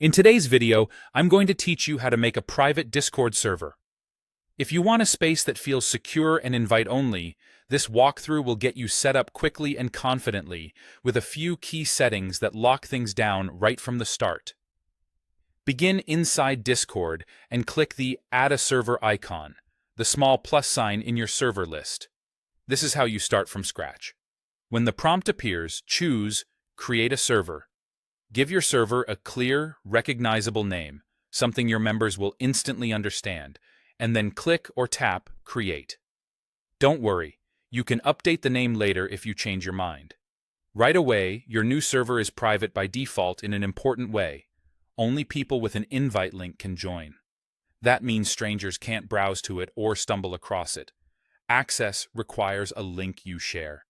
In today's video, I'm going to teach you how to make a private Discord server. If you want a space that feels secure and invite-only, this walkthrough will get you set up quickly and confidently with a few key settings that lock things down right from the start. Begin inside Discord and click the Add a Server icon, the small plus sign in your server list. This is how you start from scratch. When the prompt appears, choose Create a Server. Give your server a clear, recognizable name, something your members will instantly understand, and then click or tap Create. Don't worry, you can update the name later if you change your mind. Right away, your new server is private by default in an important way. Only people with an invite link can join. That means strangers can't browse to it or stumble across it. Access requires a link you share.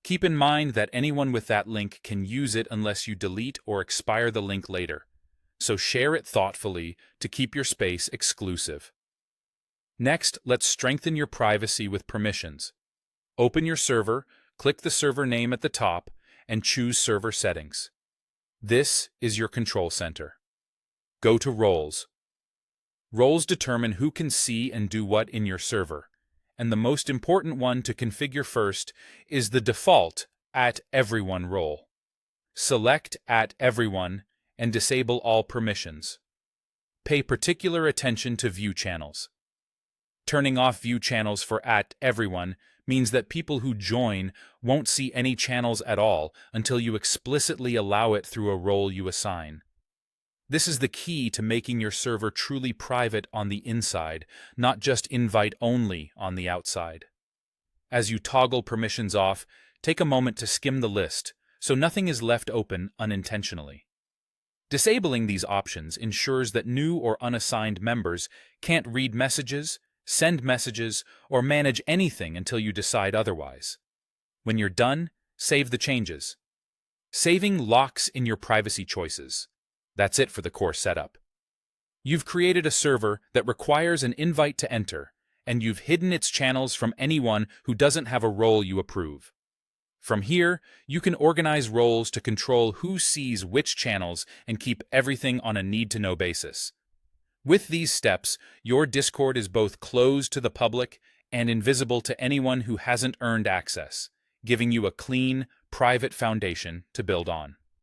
Keep in mind that anyone with that link can use it unless you delete or expire the link later, so share it thoughtfully to keep your space exclusive. Next, let's strengthen your privacy with permissions. Open your server, click the server name at the top, and choose Server Settings. This is your control center. Go to Roles. Roles determine who can see and do what in your server, and the most important one to configure first is the default @Everyone role. Select @Everyone and disable all permissions. Pay particular attention to view channels. Turning off view channels for @Everyone means that people who join won't see any channels at all until you explicitly allow it through a role you assign. This is the key to making your server truly private on the inside, not just invite-only on the outside. As you toggle permissions off, take a moment to skim the list, so nothing is left open unintentionally. Disabling these options ensures that new or unassigned members can't read messages, send messages, or manage anything until you decide otherwise. When you're done, save the changes. Saving locks in your privacy choices. That's it for the core setup. You've created a server that requires an invite to enter, and you've hidden its channels from anyone who doesn't have a role you approve. From here, you can organize roles to control who sees which channels and keep everything on a need-to-know basis. With these steps, your Discord is both closed to the public and invisible to anyone who hasn't earned access, giving you a clean, private foundation to build on.